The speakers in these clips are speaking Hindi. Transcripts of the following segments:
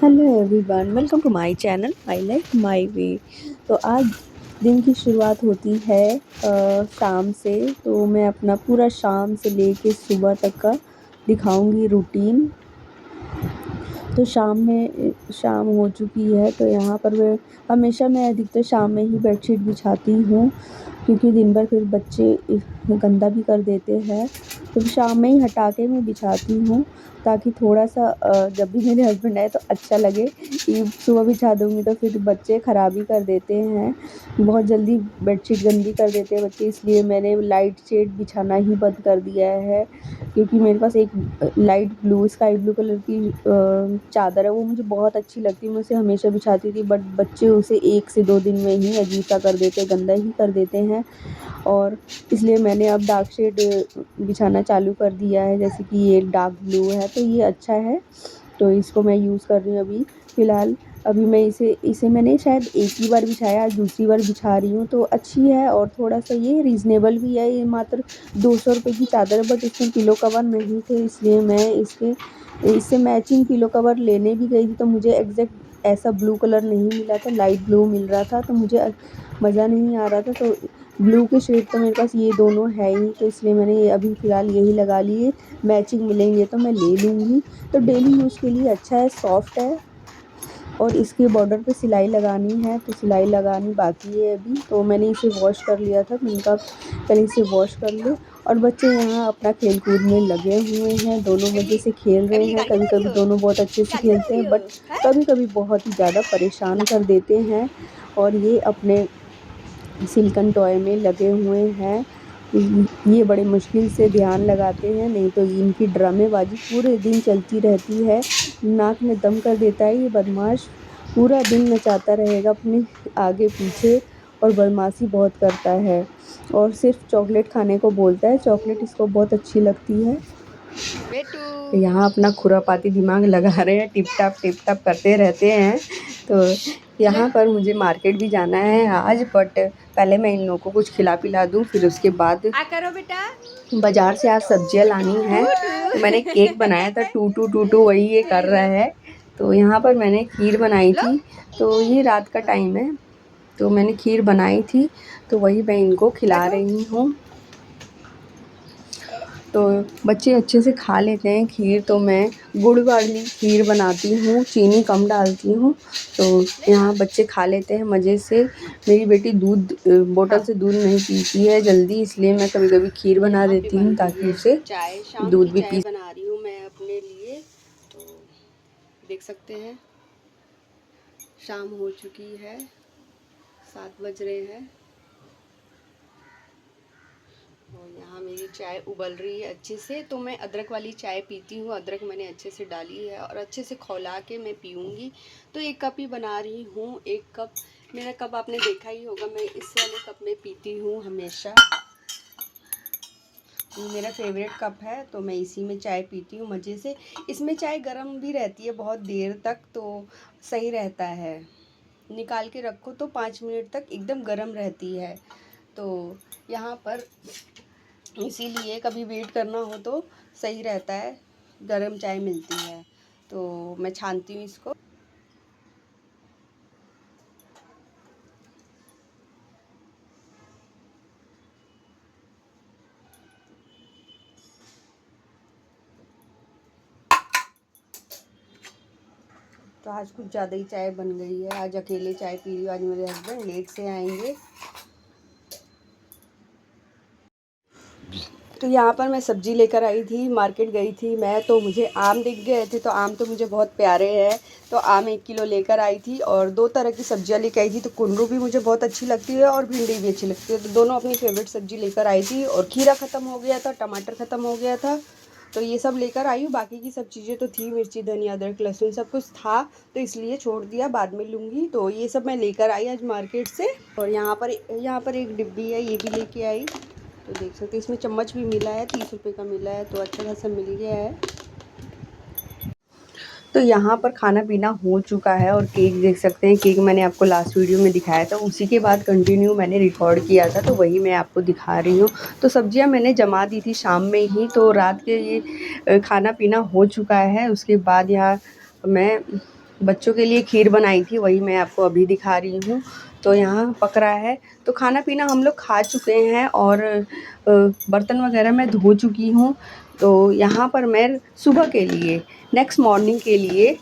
Hello everyone, welcome to my channel my life my way. तो आज दिन की शुरुआत होती है शाम से। तो मैं अपना पूरा शाम से लेके सुबह तक का दिखाऊंगी रूटीन। तो शाम हो चुकी है, तो यहाँ पर मैं अधिकतर शाम में ही बेडशीट बिछाती हूँ, क्योंकि दिन भर फिर बच्चे गंदा भी कर देते हैं। तो शाम में ही हटा के मैं बिछाती हूँ, ताकि थोड़ा सा जब भी मेरे हस्बैंड आए तो अच्छा लगे। ये सुबह बिछा दूँगी तो फिर बच्चे ख़राबी कर देते हैं, बहुत जल्दी बेडशीट गंदी कर देते हैं बच्चे। इसलिए मैंने लाइट शेड बिछाना ही बंद कर दिया है, क्योंकि मेरे पास एक light blue sky blue colour की चादर है, वो मुझे बहुत अच्छी लगती है, मैं उसे हमेशा बिछाती थी। बट बच्चे उसे 1 से 2 दिन में ही अजीब सा कर देते हैं, गंदा ही कर देते हैं। और इसलिए मैंने अब डार्क शेड बिछाना चालू कर दिया है, जैसे कि ये डार्क ब्लू है तो ये अच्छा है, तो इसको मैं यूज़ कर रही हूँ अभी फ़िलहाल। अभी मैं इसे मैंने शायद एक ही बार बिछाया, आज दूसरी बार बिछा रही हूँ, तो अच्छी है। और थोड़ा सा ये रीज़नेबल भी है, ये मात्र 200 रुपये की चादर है, बट इसमें पिलो कवर नहीं थे, इसलिए मैं इससे मैचिंग पिलो कवर लेने भी गई थी, तो मुझे एग्जैक्ट ऐसा ब्लू कलर नहीं मिला था, लाइट ब्लू मिल रहा था, तो मुझे मज़ा नहीं आ रहा था। तो ब्लू के शेड तो मेरे पास ये दोनों है ही, तो इसलिए मैंने ये अभी फ़िलहाल यही लगा लिए। मैचिंग मिलेंगे तो मैं ले लूँगी। तो डेली यूज़ के लिए अच्छा है, सॉफ्ट है। और इसके बॉर्डर पे सिलाई लगानी है, तो सिलाई लगानी बाकी है अभी। तो मैंने इसे वॉश कर लिया था, मैंने कहा पहले इसे वॉश कर लूँ। और बच्चे यहाँ अपना खेल कूद में लगे हुए हैं, दोनों मज़े से खेल रहे हैं। कभी कभी दोनों बहुत अच्छे से खेलते हैं, बट कभी कभी बहुत ही ज़्यादा परेशान कर देते हैं। और ये अपने सिल्कन टॉय में लगे हुए हैं, ये बड़े मुश्किल से ध्यान लगाते हैं, नहीं तो इनकी ड्रामेबाजी पूरे दिन चलती रहती है। नाक में दम कर देता है ये बदमाश, पूरा दिन नचाता रहेगा अपने आगे पीछे, और बदमाशी बहुत करता है। और सिर्फ चॉकलेट खाने को बोलता है, चॉकलेट इसको बहुत अच्छी लगती है। यहाँ अपना खुरापाती दिमाग लगा रहे हैं, टिप टाप करते रहते हैं। तो यहाँ पर मुझे मार्केट भी जाना है आज, बट पहले मैं इन लोगों को कुछ खिला पिला दूँ, फिर उसके बाद करो बेटा। बाज़ार से आज सब्जियाँ लानी है। तो मैंने केक बनाया था, टू वही ये कर रहा है। तो यहाँ पर मैंने खीर बनाई थी, तो ये रात का टाइम है, तो मैंने खीर बनाई थी, तो वही मैं इनको खिला रही हूँ। तो बच्चे अच्छे से खा लेते हैं खीर। तो मैं गुड़ वाली खीर बनाती हूँ, चीनी कम डालती हूँ, तो यहाँ बच्चे खा लेते हैं मज़े से। मेरी बेटी दूध बोतल से दूध नहीं पीती है जल्दी, इसलिए मैं कभी कभी खीर बना देती हूँ, ताकि उसे चाय, शाम दूध की भी चाय पी। बना रही हूँ मैं अपने लिए। तो देख सकते हैं शाम हो चुकी है, 7 बज रहे हैं। और यहाँ मेरी चाय उबल रही है अच्छे से। तो मैं अदरक वाली चाय पीती हूँ, अदरक मैंने अच्छे से डाली है और अच्छे से खौला के मैं पीऊँगी। तो 1 कप ही बना रही हूँ, 1 कप। मेरा कप आपने देखा ही होगा, मैं इस वाले कप में पीती हूँ हमेशा। ये मेरा फेवरेट कप है, तो मैं इसी में चाय पीती हूँ मज़े से। इसमें चाय गर्म भी रहती है बहुत देर तक, तो सही रहता है। निकाल के रखो तो 5 मिनट तक एकदम गर्म रहती है। तो यहाँ पर इसीलिए कभी वेट करना हो तो सही रहता है, गर्म चाय मिलती है। तो मैं छानती हूँ इसको। तो आज कुछ ज़्यादा ही चाय बन गई है, आज अकेले चाय पी रही हूँ। आज मेरे हस्बैंड लेट से आएंगे। तो यहाँ पर मैं सब्ज़ी लेकर आई थी, मार्केट गई थी मैं, तो मुझे आम दिख गए थे, तो आम तो मुझे बहुत प्यारे हैं, तो आम 1 किलो लेकर आई थी। और 2 तरह की सब्जियाँ लेकर आई थी, तो कुंदरू भी मुझे बहुत अच्छी लगती है और भिंडी भी अच्छी लगती है, तो दोनों अपनी फेवरेट सब्ज़ी लेकर आई थी। और खीरा ख़त्म हो गया था, टमाटर ख़त्म हो गया था, तो ये सब लेकर आई हूँ। बाकी की सब चीज़ें तो थी, मिर्ची धनिया अदरक लहसुन सब कुछ था, तो इसलिए छोड़ दिया, बाद में लूँगी। तो ये सब मैं लेकर आई आज मार्केट से। और यहाँ पर एक डिब्बी है, ये भी लेके आई। तो देख सकते हैं इसमें चम्मच भी मिला है, 30 रुपये का मिला है, तो अच्छा खासा मिल गया है। तो यहाँ पर खाना पीना हो चुका है, और केक देख सकते हैं, केक मैंने आपको लास्ट वीडियो में दिखाया था, उसी के बाद कंटिन्यू मैंने रिकॉर्ड किया था, तो वही मैं आपको दिखा रही हूँ। तो सब्जियाँ मैंने जमा दी थी शाम में ही, तो रात के ये खाना पीना हो चुका है। उसके बाद यहाँ मैं बच्चों के लिए खीर बनाई थी, वही मैं आपको अभी दिखा रही हूँ। तो यहाँ पक रहा है, तो खाना पीना हम लोग खा चुके हैं और बर्तन वगैरह मैं धो चुकी हूँ। तो यहाँ पर मैं सुबह के लिए, नेक्स्ट मॉर्निंग के लिए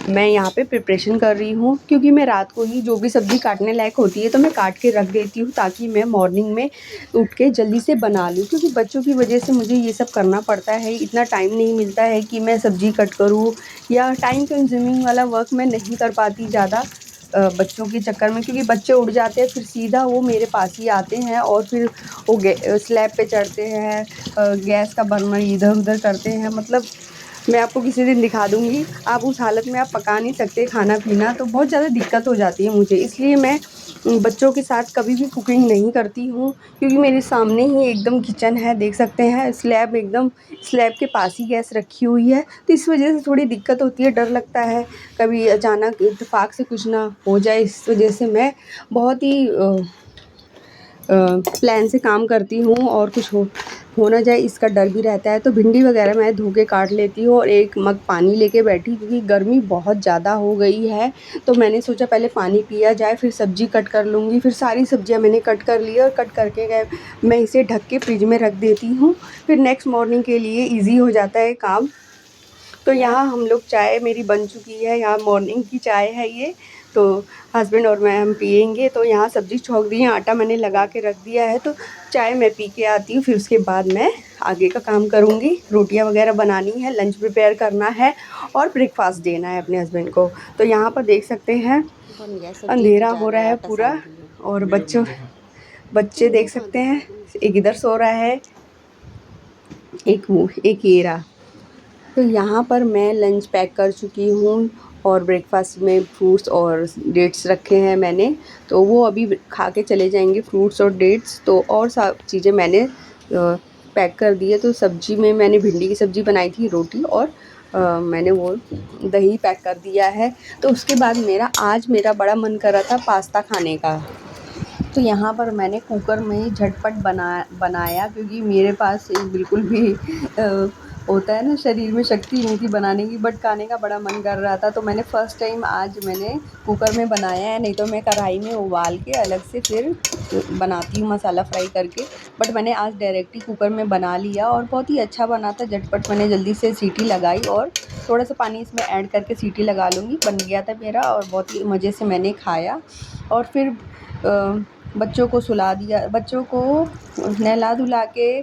मैं यहाँ पे प्रिपरेशन कर रही हूँ, क्योंकि मैं रात को ही जो भी सब्ज़ी काटने लायक होती है तो मैं काट के रख देती हूँ, ताकि मैं मॉर्निंग में उठ के जल्दी से बना लूँ। क्योंकि बच्चों की वजह से मुझे ये सब करना पड़ता है, इतना टाइम नहीं मिलता है कि मैं सब्ज़ी कट करूँ, या टाइम कंज्यूमिंग वाला वर्क मैं नहीं कर पाती ज़्यादा बच्चों के चक्कर में। क्योंकि बच्चे उठ जाते हैं फिर सीधा वो मेरे पास ही आते हैं और फिर वो स्लैब पे चढ़ते हैं, गैस का बर्नर इधर उधर करते हैं। मतलब मैं आपको किसी दिन दिखा दूँगी, आप उस हालत में आप पका नहीं सकते खाना पीना, तो बहुत ज़्यादा दिक्कत हो जाती है मुझे। इसलिए मैं बच्चों के साथ कभी भी कुकिंग नहीं करती हूँ, क्योंकि मेरे सामने ही एकदम किचन है, देख सकते हैं स्लैब, एकदम स्लैब के पास ही गैस रखी हुई है। तो इस वजह से थोड़ी दिक्कत होती है, डर लगता है कभी अचानक इत्तेफाक से कुछ ना हो जाए। इस वजह से मैं बहुत ही प्लान से काम करती हूँ, और कुछ हो ना जाए इसका डर भी रहता है। तो भिंडी वगैरह मैं धो के काट लेती हूँ और एक मग पानी लेके बैठी, क्योंकि गर्मी बहुत ज़्यादा हो गई है। तो मैंने सोचा पहले पानी पिया जाए, फिर सब्ज़ी कट कर लूँगी। फिर सारी सब्जियाँ मैंने कट कर ली और कट करके मैं इसे ढक के फ्रिज में रख देती हूँ। फिर नेक्स्ट मॉर्निंग के लिए ईज़ी हो जाता है काम। तो यहाँ हम लोग, चाय मेरी बन चुकी है, यहाँ मॉर्निंग की चाय है ये। तो हस्बैंड और मैं हम पिएंगे। तो यहाँ सब्ज़ी छौंक दी है, आटा मैंने लगा के रख दिया है। तो चाय मैं पी के आती हूँ, फिर उसके बाद मैं आगे का काम करूँगी। रोटियाँ वगैरह बनानी है, लंच प्रिपेयर करना है और ब्रेकफास्ट देना है अपने हस्बैंड को। तो यहाँ पर देख सकते हैं बन गया, सब्जी अंधेरा जा हो रहा रहा है है आटा पूरा, सान के लिए। और बच्चे देख सकते हैं, एक इधर सो रहा है, एक ये रहा। तो यहाँ पर मैं लंच पैक कर चुकी हूँ, और ब्रेकफास्ट में फ्रूट्स और डेट्स रखे हैं मैंने। तो वो अभी खा के चले जाएंगे, फ्रूट्स और डेट्स। तो और सब चीज़ें मैंने पैक कर दी है। तो सब्जी में मैंने भिंडी की सब्ज़ी बनाई थी, रोटी, और मैंने वो दही पैक कर दिया है। तो उसके बाद मेरा बड़ा मन कर रहा था पास्ता खाने का। तो यहाँ पर मैंने कुकर में ही झटपट बनाया, क्योंकि मेरे पास बिल्कुल भी होता है ना, शरीर में शक्ति नहीं थी बनाने की, बट खाने का बड़ा मन कर रहा था। तो मैंने फ़र्स्ट टाइम आज मैंने कुकर में बनाया है, नहीं तो मैं कढ़ाई में उबाल के अलग से फिर बनाती हूँ मसाला फ्राई करके। बट मैंने आज डायरेक्ट ही कुकर में बना लिया और बहुत ही अच्छा बना था। झटपट मैंने जल्दी से सीटी लगाई और थोड़ा सा पानी इसमें ऐड करके सीटी लगा लूँगी, बन गया था मेरा, और बहुत ही मज़े से मैंने खाया। और फिर बच्चों को सुला दिया, बच्चों को नहला धुला के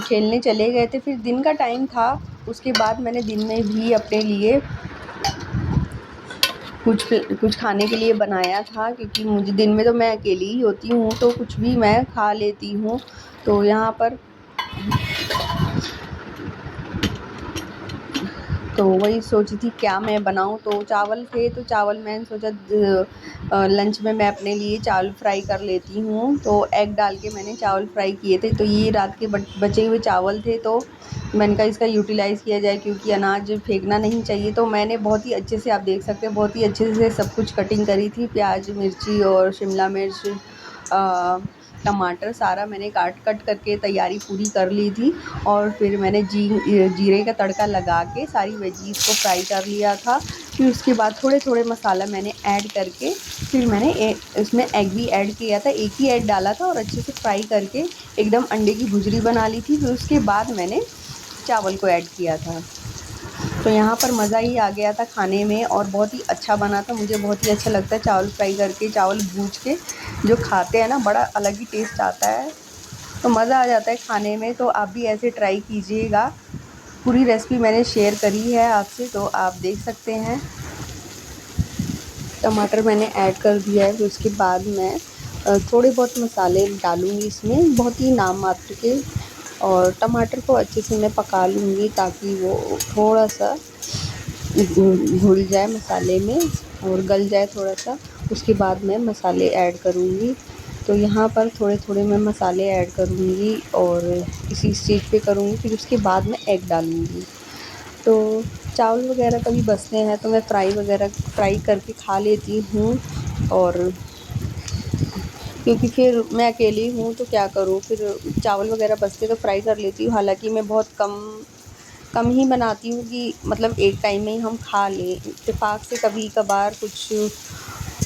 खेलने चले गए थे। फिर दिन का टाइम था, उसके बाद मैंने दिन में भी अपने लिए कुछ खाने के लिए बनाया था, क्योंकि मुझे दिन में तो मैं अकेली ही होती हूँ, तो कुछ भी मैं खा लेती हूँ। तो यहाँ पर तो वही सोची थी क्या मैं बनाऊँ। तो चावल थे, तो चावल मैंने सोचा लंच में मैं अपने लिए चावल फ्राई कर लेती हूँ। तो एग डाल के मैंने चावल फ्राई किए थे। तो ये रात के बचे हुए चावल थे, तो मैंने कहा इसका यूटिलाइज़ किया जाए, क्योंकि अनाज फेंकना नहीं चाहिए। तो मैंने बहुत ही अच्छे से, आप देख सकते हैं, बहुत ही अच्छे से सब कुछ कटिंग करी थी। प्याज, मिर्ची और शिमला मिर्च, टमाटर, सारा मैंने कट करके तैयारी पूरी कर ली थी। और फिर मैंने जीरे का तड़का लगा के सारी वेजीज़ को फ्राई कर लिया था। फिर उसके बाद थोड़े थोड़े मसाला मैंने ऐड करके, फिर मैंने इसमें एग भी ऐड किया था, एक ही एग डाला था, और अच्छे से फ्राई करके एकदम अंडे की भुर्जी बना ली थी। फिर उसके बाद मैंने चावल को ऐड किया था। तो यहाँ पर मज़ा ही आ गया था खाने में, और बहुत ही अच्छा बना था। मुझे बहुत ही अच्छा लगता है चावल फ्राई करके, चावल भूज के जो खाते हैं ना, बड़ा अलग ही टेस्ट आता है, तो मज़ा आ जाता है खाने में। तो आप भी ऐसे ट्राई कीजिएगा। पूरी रेसिपी मैंने शेयर करी है आपसे, तो आप देख सकते हैं। टमाटर मैंने ऐड कर दिया है। फिर उसके बाद मैं थोड़े बहुत मसाले डालूँगी इसमें, बहुत ही नाम मात्र के, और टमाटर को अच्छे से मैं पका लूँगी, ताकि वो थोड़ा सा घुल जाए मसाले में और गल जाए थोड़ा सा। उसके बाद मैं मसाले ऐड करूँगी। तो यहाँ पर थोड़े थोड़े मैं मसाले ऐड करूँगी और इसी स्टेज पे करूँगी। फिर उसके बाद मैं एग डालूँगी। तो चावल वगैरह कभी बचते हैं तो मैं फ्राई करके खा लेती हूँ। और क्योंकि फिर मैं अकेली हूँ तो क्या करूँ, फिर चावल वगैरह बचते तो फ्राई कर लेती हूँ। हालाँकि मैं बहुत कम कम ही बनाती हूँ कि मतलब एक टाइम में ही हम खा लें। इत्तेफ़ाक से कभी-कभार कुछ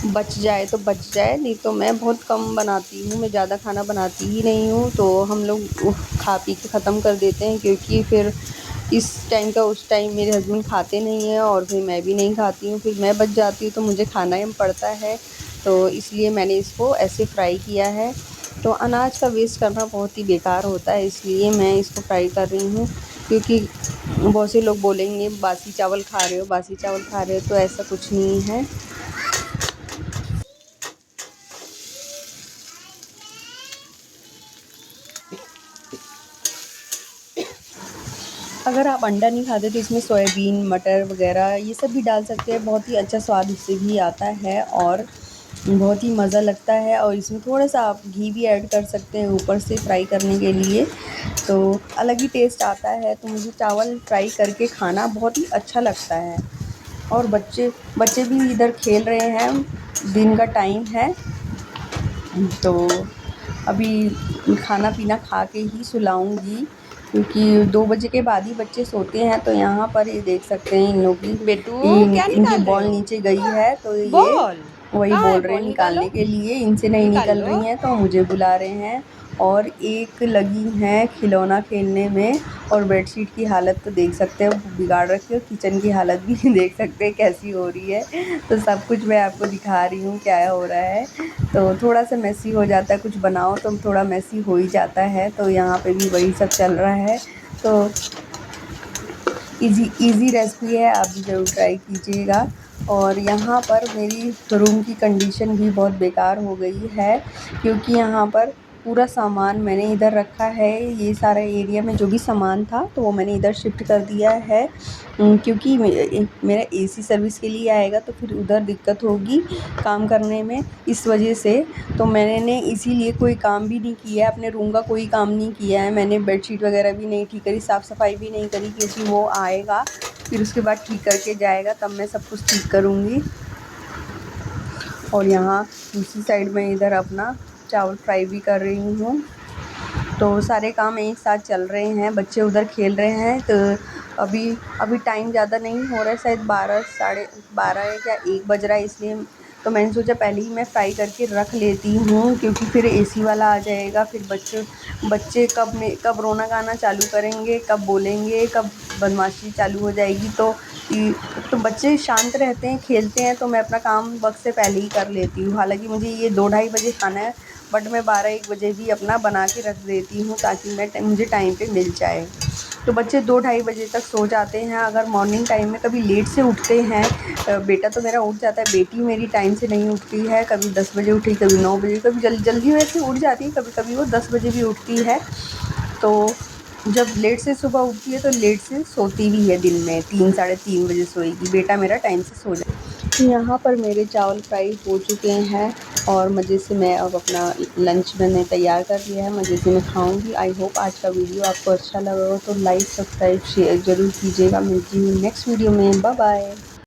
बच जाए तो बच जाए, नहीं तो मैं बहुत कम बनाती हूँ, मैं ज़्यादा खाना बनाती ही नहीं हूँ। तो हम लोग खा पी के ख़त्म कर देते हैं, क्योंकि फिर इस टाइम का उस टाइम मेरे हस्बैंड खाते नहीं हैं और फिर मैं भी नहीं खाती हूँ, फिर मैं बच जाती हूँ तो मुझे खाना ही पड़ता है। तो इसलिए मैंने इसको ऐसे फ्राई किया है। तो अनाज का वेस्ट करना बहुत ही बेकार होता है, इसलिए मैं इसको फ्राई कर रही हूँ, क्योंकि बहुत से लोग बोलेंगे बासी चावल खा रहे हो, बासी चावल खा रहे हो, तो ऐसा कुछ नहीं है। अगर आप अंडा नहीं खाते तो इसमें सोयाबीन, मटर वग़ैरह ये सब भी डाल सकते हैं, बहुत ही अच्छा स्वाद इससे भी आता है और बहुत ही मज़ा लगता है। और इसमें थोड़ा-सा आप घी भी ऐड कर सकते हैं ऊपर से फ्राई करने के लिए, तो अलग ही टेस्ट आता है। तो मुझे चावल फ्राई करके खाना बहुत ही अच्छा लगता है। और बच्चे बच्चे भी इधर खेल रहे हैं, दिन का टाइम है, तो अभी खाना-पीना खा के ही सुलाऊँगी, क्योंकि 2 बजे के बाद ही बच्चे सोते हैं। तो यहाँ पर ये देख सकते हैं इन लोग की बेटू क्या इनकी निकाल रहे बॉल हो? नीचे गई है, तो ये बॉल वही कहाँ बोल है? रहे हैं बॉल निकालो, निकालने के लिए, इनसे नहीं निकाल निकल लो। रही हैं तो मुझे बुला रहे हैं। और एक लगी हैं खिलौना खेलने में, और बेडशीट की हालत तो देख सकते हो बिगाड़ रखी है, और किचन की हालत भी देख सकते हैं कैसी हो रही है। तो सब कुछ मैं आपको दिखा रही हूँ क्या हो रहा है। तो थोड़ा-सा मेसी हो जाता है, कुछ बनाओ तो थोड़ा मेसी हो ही जाता है, तो यहाँ पे भी वही सब चल रहा है। तो ईज़ी रेसिपी है, आप भी ज़रूर ट्राई कीजिएगा। और यहाँ पर मेरी रूम की कंडीशन भी बहुत बेकार हो गई है, क्योंकि यहाँ पर पूरा सामान मैंने इधर रखा है, ये सारा एरिया में जो भी सामान था तो वो मैंने इधर शिफ्ट कर दिया है। क्योंकि मेरा एसी सर्विस के लिए आएगा तो फिर उधर दिक्कत होगी काम करने में, इस वजह से। तो मैंने इसीलिए कोई काम भी नहीं किया है, अपने रूम का कोई काम नहीं किया है। मैंने बेडशीट वगैरह भी नहीं ठीक करी, साफ़ सफाई भी नहीं करी, क्योंकि वो आएगा फिर उसके बाद ठीक करके जाएगा, तब मैं सब कुछ ठीक करूँगी। और यहाँ दूसरी साइड में इधर अपना चावल फ्राई भी कर रही हूँ। तो सारे काम एक साथ चल रहे हैं, बच्चे उधर खेल रहे हैं। तो अभी अभी टाइम ज़्यादा नहीं हो रहा है, शायद 12 साढ़े 12 या 1 बज रहा है, इसलिए तो मैंने सोचा पहले ही मैं फ्राई करके रख लेती हूँ, क्योंकि फिर एसी वाला आ जाएगा, फिर बच्चे बच्चे कब रोना गाना चालू करेंगे, कब बोलेंगे, कब बदमाशी चालू हो जाएगी। तो बच्चे शांत रहते हैं, खेलते हैं, तो मैं अपना काम वक़्त से पहले ही कर लेती हूँ। हालाँकि मुझे ये 2 ढाई बजे खाना है, बट मैं 12-1 बजे भी अपना बना के रख देती हूँ, ताकि मुझे टाइम पे मिल जाए। तो बच्चे 2 ढाई बजे तक सो जाते हैं। अगर मॉर्निंग टाइम में कभी लेट से उठते हैं, बेटा तो मेरा उठ जाता है, बेटी मेरी टाइम से नहीं उठती है, कभी 10 बजे उठी, कभी 9 बजे, कभी जल्दी वैसे उठ जाती है, कभी-कभी वो 10 बजे भी उठती है। तो जब लेट से सुबह उठती है तो लेट से सोती भी है, दिन में 3 साढ़े 3 बजे सोएगी, बेटा मेरा टाइम से सो जाए। यहाँ पर मेरे चावल फ्राई हो चुके हैं, और मज़े से मैं अब अपना लंच मैंने तैयार कर लिया है, मज़े से मैं खाऊँगी। आई होप आज का वीडियो आपको अच्छा लगा हो, तो लाइक, सब्सक्राइब, शेयर ज़रूर कीजिएगा। मिलती हूँ नेक्स्ट वीडियो में। Bye bye.